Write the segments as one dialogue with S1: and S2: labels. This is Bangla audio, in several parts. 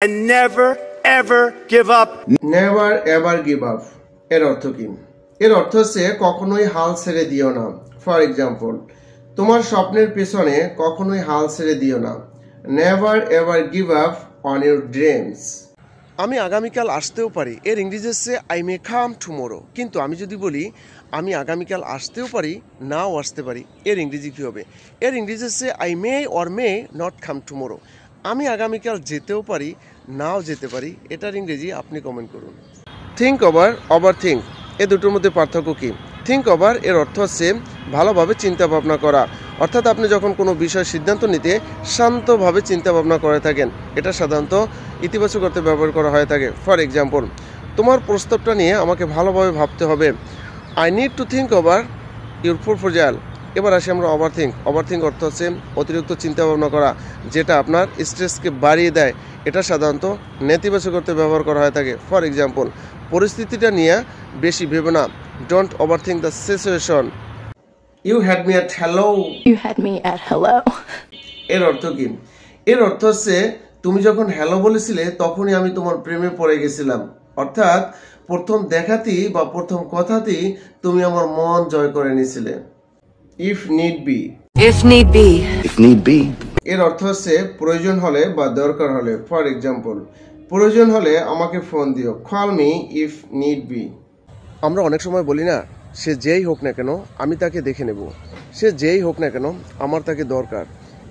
S1: And never ever give up.
S2: Never ever give up এর অর্থ কি? এর অর্থ হচ্ছে কখনোই হাল ছেড়ে দিও না। ফর এক্সাম্পল, তোমার স্বপ্নের পেছনে কখনোই হাল ছেড়ে দিও না। Never ever give up on your dreams.
S3: আমি আগামীকাল আসতেও পারি, এর ইংরেজি হচ্ছে আই মে কাম টুমোরো। কিন্তু আমি যদি বলি আমি আগামীকাল আসতেও পারি, নাও আসতে পারি, এর ইংরেজি কী হবে? এর ইংরেজি হচ্ছে I may or may not come tomorrow. আমি আগামীকাল যেতেও পারি, নাও যেতে পারি, এটার ইংরেজি আপনি কমেন্ট করুন। থিঙ্ক ওভার থিঙ্ক, এ দুটোর মধ্যে পার্থক্য কী? থিঙ্ক ওভার এর অর্থ হচ্ছে ভালোভাবে চিন্তা ভাবনা করা, অর্থাৎ আপনি যখন কোনো বিষয় সিদ্ধান্ত নিতে শান্তভাবে চিন্তা ভাবনা করে থাকেন, এটা সাধারণত ইতিবাচক অর্থে ব্যবহার করা হয়ে থাকে। ফর এক্সাম্পল, তোমার প্রস্তাবটা নিয়ে আমাকে ভালোভাবে ভাবতে হবে। I need to think over your proposal. এবার আসি আমরা ওভার থিঙ্ক অর্থ হচ্ছে অতিরিক্ত চিন্তা ভাবনা করা, যেটা আপনার স্ট্রেসকে বাড়িয়ে দেয়। এটা সাধারণত নেতিবাচক অর্থে ব্যবহার করা হয়ে থাকে। ফর এক্সাম্পল, পরিস্থিতিটা নিয়ে বেশি ভেবে না। Don't over think the situation.
S2: You had me at hello.
S4: You had me at hello.
S2: এর অর্থ কি? এর অর্থ হচ্ছে তুমি যখন হ্যালো বলেছিলে তখনই আমি তোমার প্রেমে পড়ে গেছিলাম। অর্থাৎ প্রথম দেখাতেই বা প্রথম কথাতেই তুমি আমার মন জয় করে নিয়েছিলে। If need be.
S5: If need be.
S6: If need be.
S2: এর অর্থ হচ্ছে প্রয়োজন হলে বা দরকার হলে। ফর এক্সাম্পল, প্রয়োজন হলে আমাকে ফোন দিও। Call me if need be.
S3: আমরা অনেক সময় বলি না, সে যেই হোক না কেন আমি তাকে দেখে নেব, সে যেই হোক না কেন আমার তাকে দরকার।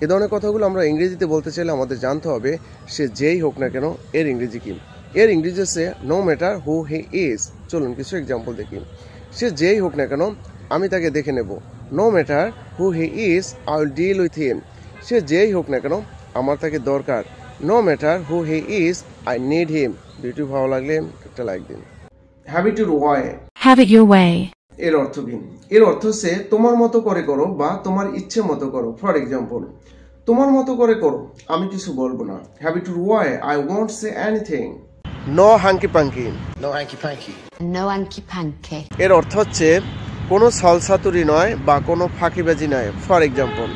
S3: এ ধরনের কথাগুলো আমরা ইংরেজিতে বলতে চাইলে আমাদের জানতে হবে সে যেই হোক না কেন এর ইংরেজি কি। এর ইংরেজি হচ্ছে no matter who he is. চলুন কিছু এক্সাম্পল দেখি। সে যেই হোক না কেন আমি তাকে দেখে নেব। No matter who he is I will deal with him. সে যেই হোক না কেন আমার তাকে দরকার। No matter who he is I need him. Video ভালো লাগলে একটা লাইক দিন।
S2: Have it your way.
S4: Have it your way.
S2: এর অর্থ কি? এর অর্থ হচ্ছে তোমার মতো করে করো বা তোমার ইচ্ছে মতো করো। ফর এক্সাম্পল, তোমার মতো করে করো, আমি কিছু বলবো না। Have it your way. I won't say anything.
S3: No hanky panky.
S6: No hanky panky.
S5: No hanky panky.
S3: এর অর্থ হচ্ছে কোনো ছলছাতুরি নয় বা কোনো ফাঁকিবাজি নয়। ফর এক্সাম্পল,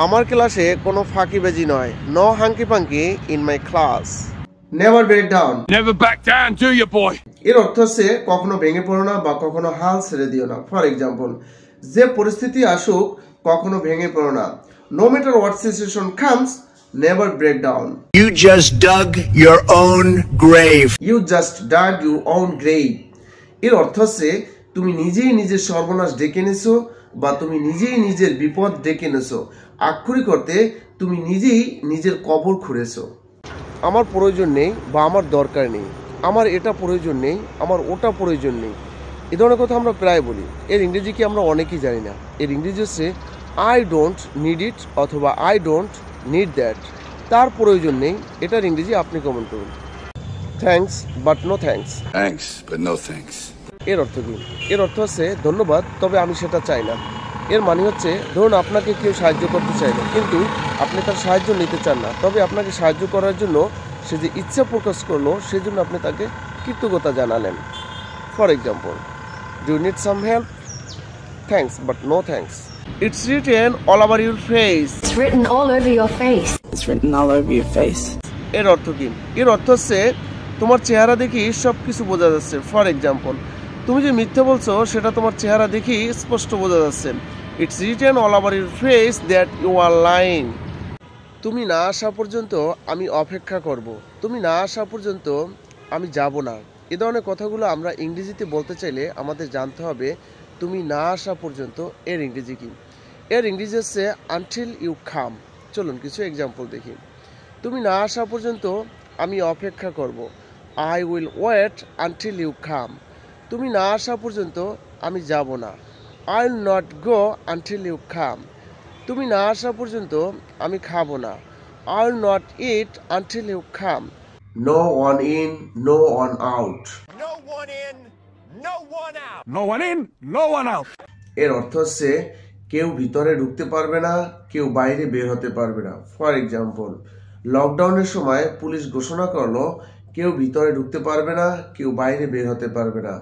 S3: আমার ক্লাসে কোনো ফাঁকিবাজি নয়। No hanky panky in my class.
S2: Never break down.
S1: Never back down, do you, boy?
S2: এর অর্থ হচ্ছে কখনো ভেঙে পড়ো না বা কখনো হাল ছেড়ে দিও না। ফর এক্সাম্পল, যে পরিস্থিতি আসুক কখনো ভেঙে পড়ো না। No matter what situation comes, never break down.
S6: You just dug your own grave.
S2: You just dug your own grave. এর অর্থ হচ্ছে তুমি নিজেই নিজের সর্বনাশ ডেকে এনেছো বা তুমি নিজেই নিজের বিপদ ডেকে এনেছো। আক্ষরিক অর্থে তুমি নিজেই নিজের কবর খুঁড়েছো।
S3: আমার প্রয়োজন নেই বা আমার দরকার নেই, আমার এটা প্রয়োজন নেই, আমার ওটা প্রয়োজন নেই, এ ধরনের কথা আমরা প্রায় বলি। এর ইংরেজি কি আমরা অনেকেই জানি না। এর ইংরেজি হচ্ছে আই ডোন্ট নিড ইট অথবা আই ডোন্ট নিড দ্যাট। তার প্রয়োজন নেই, এটার ইংরেজি আপনি কমেন্ট করুন। Thanks but no thanks.
S6: Thanks, but no thanks.
S3: এর অর্থ কি? এর অর্থ হচ্ছে ধন্যবাদ তবে আমি সেটা চাই না। এর মানে হচ্ছে ধরুন আপনাকে কেউ সাহায্য করতে চাইল কিন্তু আপনি তার সাহায্য নিতে চান না, তবে আপনাকে সাহায্য করার জন্য সে যে ইচ্ছা প্রকাশ করলো সেজন্য আপনি তাকে কৃতজ্ঞতা জানালেন। For example, do you need some help? Thanks but no thanks. It's written all over your face.
S4: It's written all over your face.
S5: It's written all over your face.
S3: এর অর্থ কি? এর অর্থ হচ্ছে তোমার চেহারা দেখি সব কিছু বোঝা যাচ্ছে। ফর এক্সাম্পল, তুমি যে মিথ্যে বলছো সেটা তোমার চেহারা দেখি স্পষ্ট বোঝা যাচ্ছে। It's written all over your face that you are lying. তুমি না আসা পর্যন্ত আমি অপেক্ষা করব, তুমি না আসা পর্যন্ত আমি যাব না। এ ধরনের কথাগুলো আমরা ইংরেজিতে বলতে চাইলে আমাদের জানতে হবে তুমি না আসা পর্যন্ত এর ইংরেজি কি। এর ইংরেজি হচ্ছে আনটিল ইউ কাম। চলুন কিছু এক্সাম্পল দেখি। তুমি না আসা পর্যন্ত আমি অপেক্ষা করব। I will wait until you come. তুমি না আসা পর্যন্ত আমি যাব না। I will not go until you come. তুমি না আসা পর্যন্ত আমি খাবো না। I will not eat until you come.
S2: No one in, no one out.
S1: No one in, no one out. No one in, no one out.
S2: এর অর্থ হচ্ছে কেউ ভিতরে ঢুকতে পারবে না, কেউ বাইরে বের হতে পারবে না। ফর এক্সাম্পল, লকডাউনের সময় পুলিশ ঘোষণা করলো কেউ ভিতরে ঢুকতে পারবে না, কেউ বাইরে বের হতে পারবে না।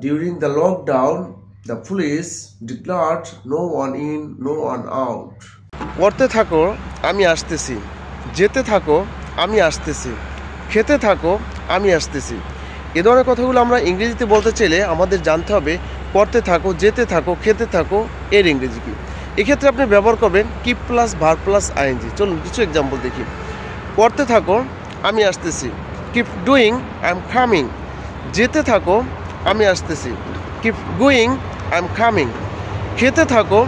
S2: During the lockdown, the police declared no one in, no one out.
S3: করতে থাকো আমি আসতেছি, যেতে থাকো আমি আসতেছি, খেতে থাকো আমি আসতেছি। এ ধরনের কথাগুলো আমরা ইংরেজিতে বলতে চাইলে আমাদের জানতে হবে পড়তে থাকো, যেতে থাকো, খেতে থাকো এর ইংরেজি কি। এক্ষেত্রে আপনি ব্যবহার করবেন keep plus verb plus ING. চলুন কিছু এক্সাম্পল দেখি। পড়তে থাকো আমি আসতেছি, keep doing I am coming. যেতে থাকো আমি আসতেছি, keep going I am coming. খেতে থাকো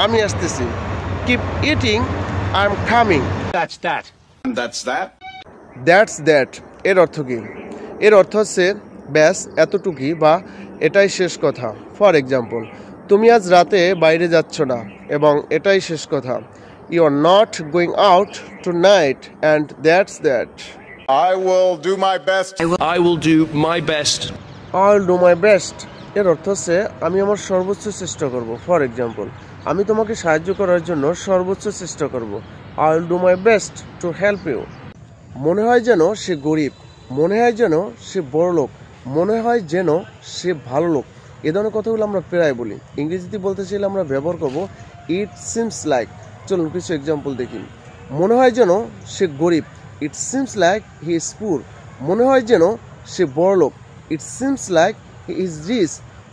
S3: আমি আসতেছি, keep eating I am coming.
S1: That's that. That's that.
S3: That's that এর অর্থ কী? এর অর্থ হচ্ছে ব্যাস এতটুকুই বা এটাই শেষ কথা। ফর এক্সাম্পল, তুমি আজ রাতে বাইরে যাচ্ছ না এবং এটাই শেষ কথা। You are not going out tonight and that's that.
S1: I will do my best. I will do my best.
S3: I will do my best এর অর্থ হচ্ছে আমি আমার সর্বোচ্চ চেষ্টা করব। ফর এক্সাম্পল, আমি তোমাকে সাহায্য করার জন্য সর্বোচ্চ চেষ্টা করব। I will do my best to help you. মনে হয় যেন সে গরিব, মনে হয় যেন সে বড়লোক, মনে হয় যেন সে ভালো লোক। এ ধরনের কথাগুলো আমরা প্রায় বলি। ইংরেজিতে বলতে চাইলে আমরা ব্যবহার করব ইট সিমস লাইক। চলুন কিছু এক্সাম্পল দেখি। মনে হয় যেন সে গরিব, it seems like he is poor. মনে হয় যেন সে বড়লোক, it seems like he is rich.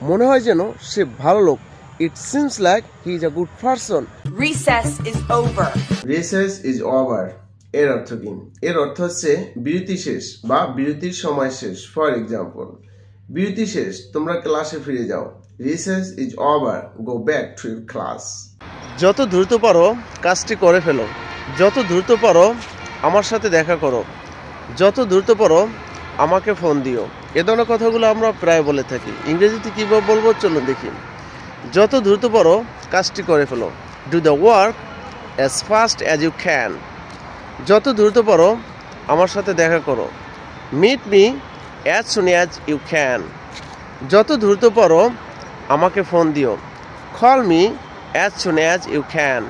S3: মনে হয় যেন সে ভালো লোক, it seems like he is a good person.
S7: Recess is over.
S2: Recess is over এর অর্থ কি? এর অর্থ হচ্ছে বিরতি শেষ বা বিরতির সময় শেষ। ফর এক্সাম্পল, বিরতি শেষ, তোমরা ক্লাসে ফিরে যাও। Recess is over, go back to your class.
S3: যত দ্রুত পারো কাজটি করে ফেলো, যত দ্রুত পারো আমার সাথে দেখা করো, যত দ্রুত পারো আমাকে ফোন দিও। এ ধরনের কথাগুলো আমরা প্রায় বলে থাকি। ইংরেজিতে কীভাবে বলবো চলুন দেখি। যত দ্রুত পারো কাজটি করে ফেলো, do the work as fast as you can. যত দ্রুত পারো আমার সাথে দেখা করো, meet me as soon as you can. যত দ্রুত পারো আমাকে ফোন দিও, call me as soon as you can.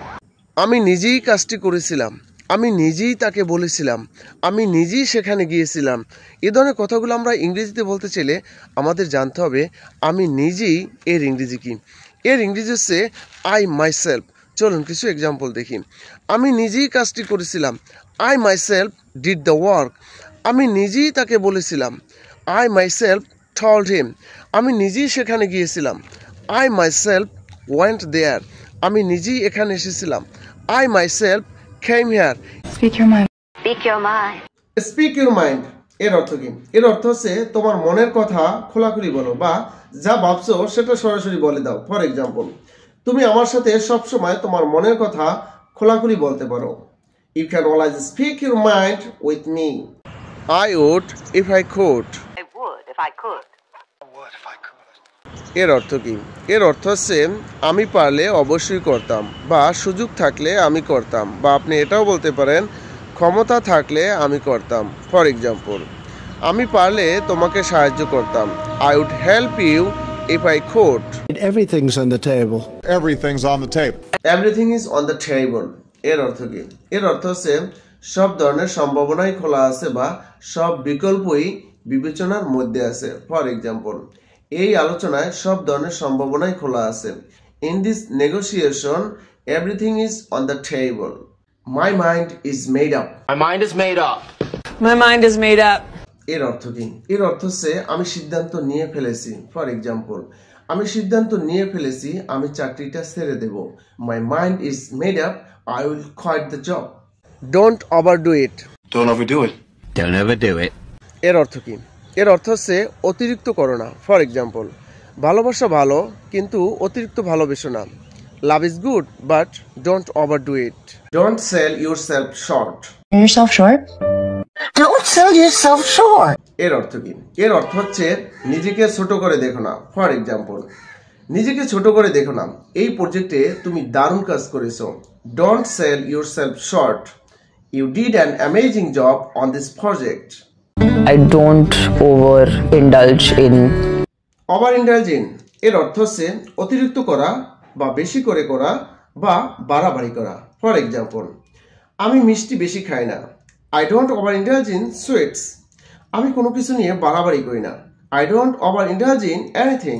S3: আমি নিজেই কাজটি করেছিলাম, আমি নিজেই তাকে বলেছিলাম, আমি নিজেই সেখানে গিয়েছিলাম। এ ধরনের কথাগুলো আমরা ইংরেজিতে বলতে চাইলে আমাদের জানতে হবে আমি নিজেই এর ইংরেজি কী। এর ইংরেজি হচ্ছে আই মাইসেলফ। চলুন কিছু এক্সাম্পল দেখি। আমি নিজেই কাজটি করেছিলাম, I myself did the work. আমি নিজেই তাকে বলেছিলাম, আই মাইসেলফ টল্ড হিম। আমি নিজেই সেখানে গিয়েছিলাম, আই মাইসেলফ ওয়েন্ট দেয়ার। আমি নিজেই এখানে এসেছিলাম, I myself came here.
S4: Speak your mind.
S5: Speak your mind.
S2: Speak your mind এর অর্থ কি? এর অর্থ হচ্ছে তোমার মনের কথা খোলাখুলি বলো বা যা ভাবছো সেটা সরাসরি বলে দাও। ফর এক্সাম্পল, তুমি আমার সাথে সবসময় তোমার মনের কথা খোলাখুলি বলতে পারো। You can always speak your mind with me.
S3: I would if I could.
S5: I would if I could.
S3: এর অর্থ কি? এর অর্থ হচ্ছে আমি পারলে অবশ্যই করতাম বা সুযোগ থাকলে আমি করতাম, বা আপনি এটাও বলতে পারেন ক্ষমতা থাকলে আমি করতাম। ফর এক্সাম্পল, আমি পারলে তোমাকে সাহায্য করতাম, I would help you if I could.
S6: Everything's on the table.
S1: Everything's on the table.
S2: Everything is on the table এর অর্থ কি? এর অর্থ হচ্ছে সব ধরনের সম্ভাবনাই খোলা আছে বা সব বিকল্পই বিবেচনার মধ্যে আছে। ফর এক্সাম্পল, এই আলোচনায় সব ধরনের সম্ভাবনাই খোলা আছে। In this negotiation everything is on the table. My mind is made up.
S1: My mind is made up.
S7: My mind is made up.
S2: এর অর্থ কি? এর অর্থ হচ্ছে আমি সিদ্ধান্ত নিয়ে ফেলেছি। ফর এক্সাম্পল, আমি সিদ্ধান্ত নিয়ে ফেলেছি আমি চাকরিটা ছেড়ে দেব। My mind is made up, I will quit the job.
S3: Don't overdo it.
S1: Don't overdo it. Don't overdo it.
S3: এর অর্থ কি? এর অর্থ হচ্ছে অতিরিক্ত করো না। ফর এক্সাম্পল, ভালোবাসা ভালো কিন্তু অতিরিক্ত ভালোবেসো না। Love is good but don't overdo it.
S2: Don't sell yourself short.
S4: Yourself short?
S5: Don't sell yourself short.
S2: এর অর্থ কি? এর অর্থ হচ্ছে নিজেকে ছোট করে দেখো না। ফর এক্সাম্পল, নিজেকে ছোট করে দেখো না, এই প্রজেক্টে তুমি দারুণ কাজ করেছো। Don't sell yourself short, you did an amazing job on this project.
S5: I don't overindulge in.
S2: Overindulge in এর অর্থ হচ্ছে অতিরিক্ত করা বা বেশি করে করা বা বাড়াবাড়ি করা। ফর এক্সাম্পল, আমি মিষ্টি বেশি খাই না। I don't over indulge in sweets. আমি কোনো কিছু নিয়ে বাড়াবাড়ি করি না। I don't over indulge in anything.